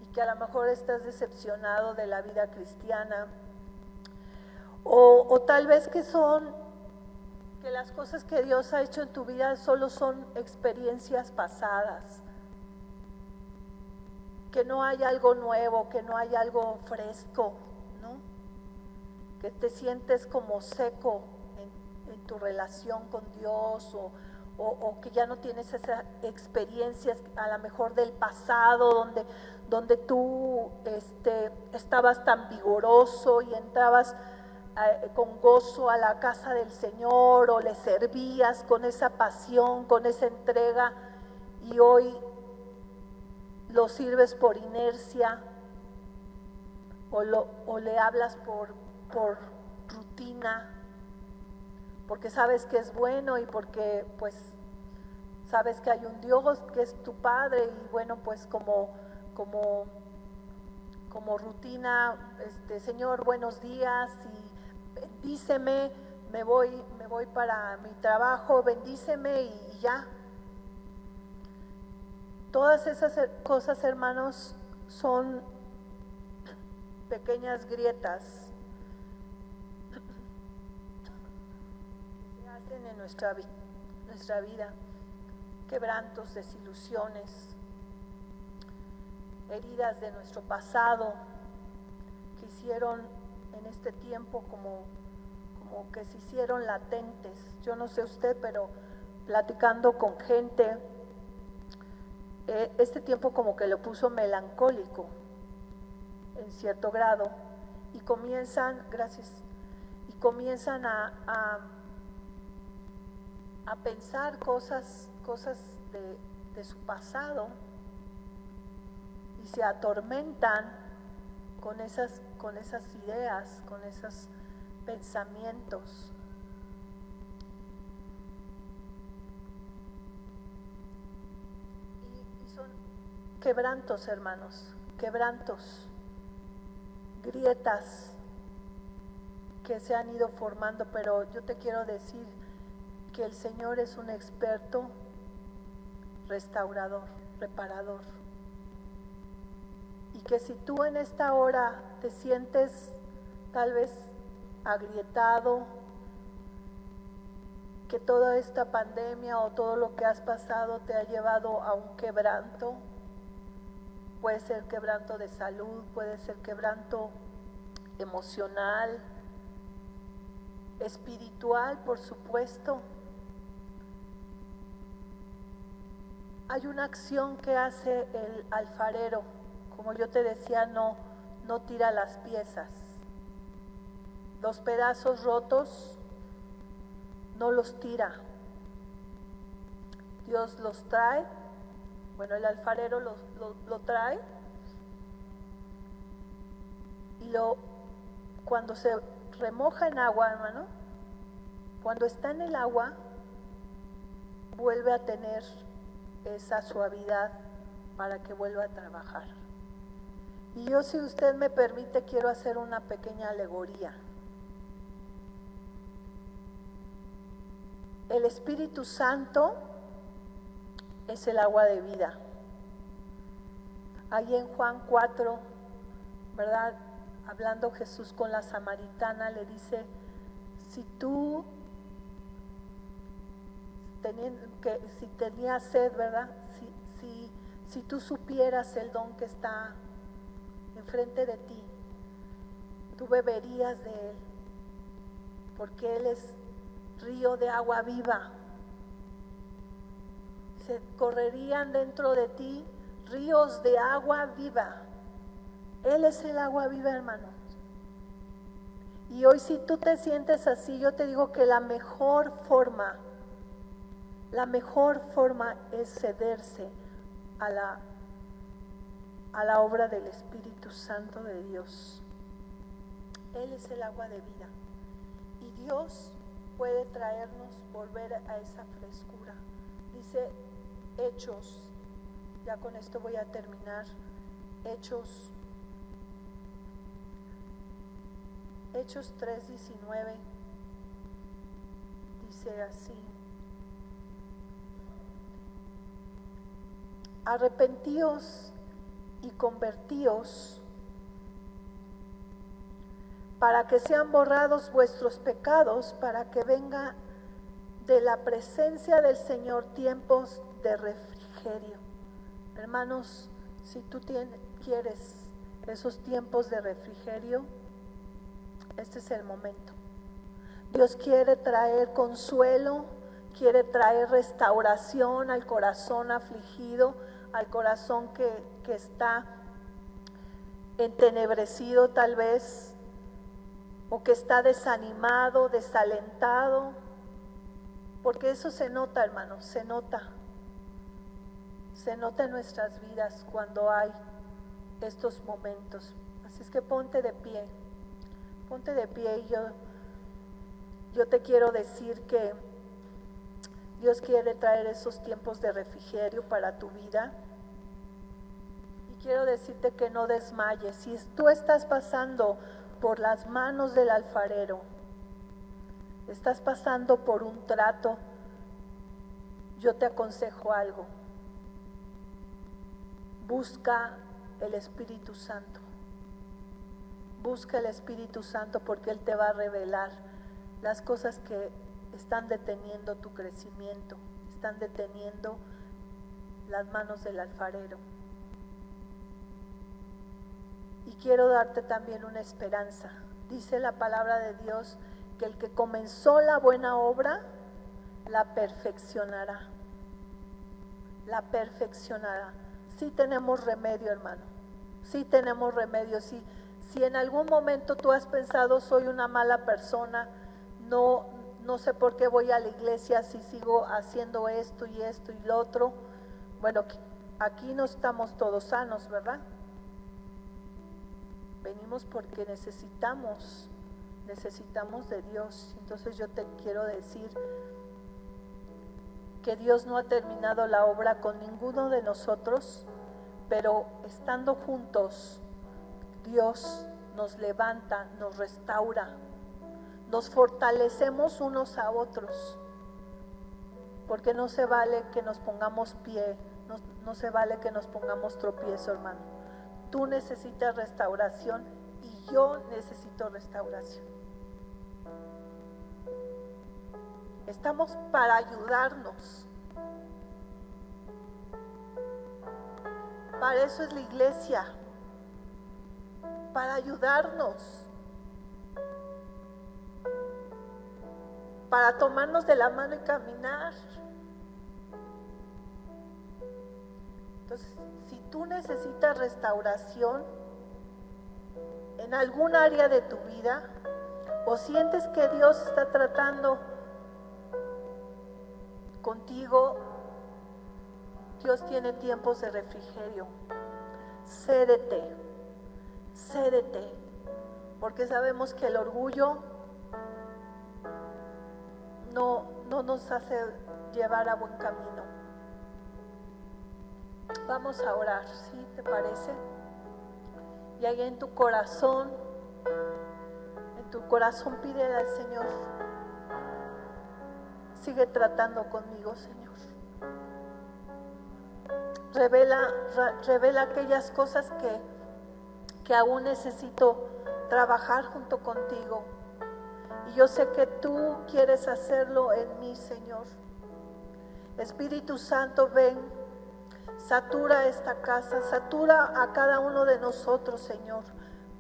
Y que a lo mejor estás decepcionado de la vida cristiana, o tal vez que las cosas que Dios ha hecho en tu vida solo son experiencias pasadas, que no hay algo nuevo, que no hay algo fresco, ¿no? Que te sientes como seco en tu relación con Dios, o que ya no tienes esas experiencias a lo mejor del pasado, donde tú estabas tan vigoroso y entrabas con gozo a la casa del Señor, o le servías con esa pasión, con esa entrega, y hoy lo sirves por inercia, o le hablas por rutina, porque sabes que es bueno y porque pues sabes que hay un Dios que es tu Padre, y bueno, pues como rutina, Señor, buenos días, y bendíceme, me voy para mi trabajo, bendíceme, y ya. Todas esas cosas, hermanos, son pequeñas grietas que se hacen en nuestra vida, quebrantos, desilusiones, heridas de nuestro pasado que hicieron en este tiempo como que se hicieron latentes. Yo no sé usted, pero platicando con gente, este tiempo como que lo puso melancólico en cierto grado, y comienzan a pensar cosas de su pasado, y se atormentan con esas ideas, con esos pensamientos. Y son quebrantos, hermanos, quebrantos, grietas que se han ido formando, pero yo te quiero decir que el Señor es un experto restaurador, reparador. Y que si tú en esta hora te sientes tal vez agrietado, que toda esta pandemia o todo lo que has pasado te ha llevado a un quebranto. Puede ser quebranto de salud, puede ser quebranto emocional, espiritual, por supuesto. Hay una acción que hace el alfarero, como yo te decía, no tira las piezas. Los pedazos rotos no los tira. Dios los trae, bueno, el alfarero lo trae y cuando se remoja en agua, hermano, cuando está en el agua, vuelve a tener esa suavidad para que vuelva a trabajar. Y yo, si usted me permite, quiero hacer una pequeña alegoría. El Espíritu Santo es el agua de vida. Ahí en Juan 4, ¿verdad? Hablando Jesús con la samaritana, le dice, si tenías sed, ¿verdad? Si tú supieras el don que está enfrente de ti, tú beberías de él, porque él es río de agua viva. Se correrían dentro de ti ríos de agua viva. Él es el agua viva, hermanos. Y hoy, si tú te sientes así, yo te digo que la mejor forma es cederse a la obra del Espíritu Santo de Dios. Él es el agua de vida. Y Dios puede traernos, volver a esa frescura. Dice Hechos, ya con esto voy a terminar, Hechos 3:19, dice así: arrepentíos y convertíos para que sean borrados vuestros pecados, para que venga de la presencia del Señor tiempos de refrigerio. Hermanos, si tú quieres esos tiempos de refrigerio, este es el momento. Dios quiere traer consuelo, quiere traer restauración al corazón afligido, al corazón que está entenebrecido tal vez, o que está desanimado, desalentado, porque eso se nota, hermanos, se nota en nuestras vidas cuando hay estos momentos. Así es que ponte de pie y yo te quiero decir que Dios quiere traer esos tiempos de refrigerio para tu vida. Y quiero decirte que no desmayes. Si tú estás pasando por las manos del alfarero, estás pasando por un trato, yo te aconsejo algo. Busca el Espíritu Santo. Busca el Espíritu Santo, porque Él te va a revelar las cosas que están deteniendo tu crecimiento, están deteniendo las manos del alfarero. Y quiero darte también una esperanza. Dice la palabra de Dios que el que comenzó la buena obra, la perfeccionará. La perfeccionará. Sí tenemos remedio, hermano. Sí tenemos remedio. Si en algún momento tú has pensado, soy una mala persona, no sé por qué voy a la iglesia si sigo haciendo esto y lo otro. Bueno, aquí no estamos todos sanos, ¿verdad? Venimos porque necesitamos de Dios. Entonces yo te quiero decir que Dios no ha terminado la obra con ninguno de nosotros, pero estando juntos, Dios nos levanta, nos restaura, nos fortalecemos unos a otros, porque no se vale que nos pongamos pie, no se vale que nos pongamos tropiezo, hermano. Tú necesitas restauración y yo necesito restauración. Estamos para ayudarnos. Para eso es la iglesia, para ayudarnos, para tomarnos de la mano y caminar. Entonces, si tú necesitas restauración en algún área de tu vida, o sientes que Dios está tratando contigo, Dios tiene tiempos de refrigerio. Cédete, porque sabemos que el orgullo no nos hace llevar a buen camino. Vamos a orar, ¿sí? ¿Te parece? Y ahí en tu corazón pídele al Señor: sigue tratando conmigo, Señor. Revela aquellas cosas que aún necesito trabajar junto contigo. Y yo sé que tú quieres hacerlo en mí, Señor. Espíritu Santo, ven, satura esta casa, satura a cada uno de nosotros, Señor,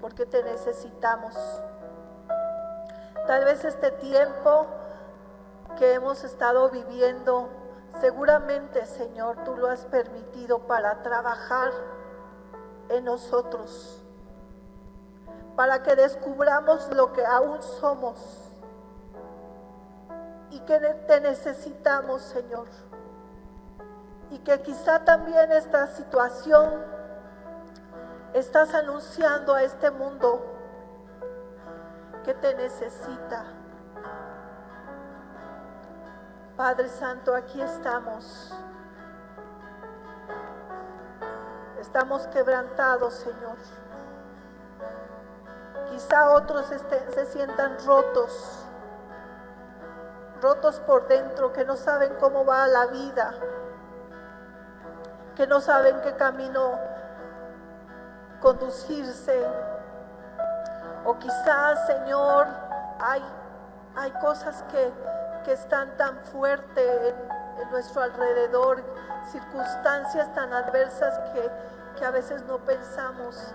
porque te necesitamos. Tal vez este tiempo que hemos estado viviendo, seguramente, Señor, tú lo has permitido para trabajar en nosotros, para que descubramos lo que aún somos y que te necesitamos, Señor. Y que quizá también esta situación estás anunciando a este mundo que te necesita. Padre Santo, aquí estamos. Estamos quebrantados, Señor. Quizá otros se sientan rotos por dentro, que no saben cómo va la vida, que no saben qué camino conducirse. O quizás, Señor, hay cosas que están tan fuertes en nuestro alrededor, circunstancias tan adversas que a veces no pensamos,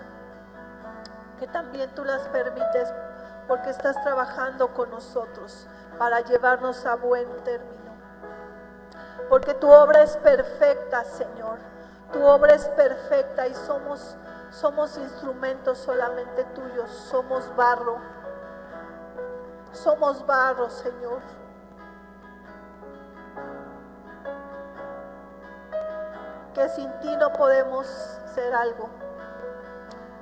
que también tú las permites porque estás trabajando con nosotros para llevarnos a buen término. Porque tu obra es perfecta, Señor. Tu obra es perfecta y somos instrumentos solamente tuyos. Somos barro. Somos barro, Señor. Que sin ti no podemos ser algo.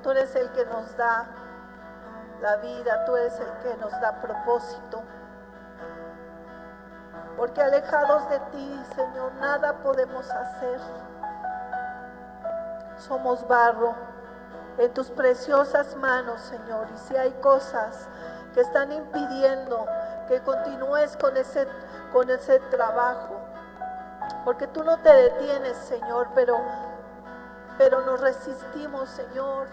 Tú eres el que nos da la vida, tú eres el que nos da propósito. Porque alejados de ti, Señor, nada podemos hacer. Somos barro en tus preciosas manos, Señor. Y si hay cosas que están impidiendo que continúes con ese trabajo, porque tú no te detienes, Señor, pero nos resistimos, Señor.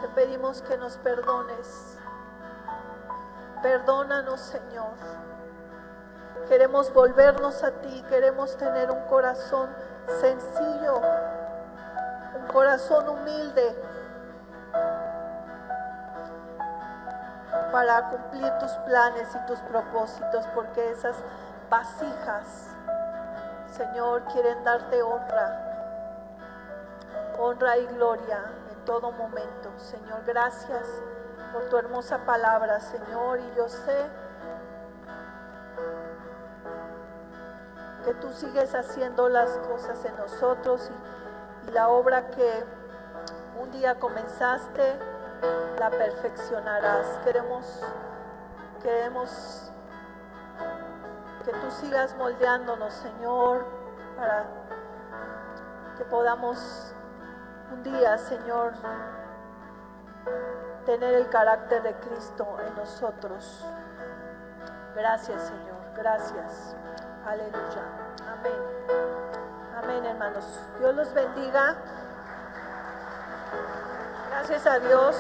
Te pedimos que nos perdones. Perdónanos, Señor. Queremos volvernos a ti, queremos tener un corazón sencillo, un corazón humilde para cumplir tus planes y tus propósitos, porque esas vasijas, Señor, quieren darte honra y gloria en todo momento. Señor, gracias por tu hermosa palabra, Señor, y yo sé que tú sigues haciendo las cosas en nosotros y la obra que un día comenzaste la perfeccionarás. Queremos que tú sigas moldeándonos, Señor, para que podamos un día, Señor, tener el carácter de Cristo en nosotros. Gracias, Señor, gracias. Aleluya. Amén. Amén, hermanos. Dios los bendiga. Gracias a Dios.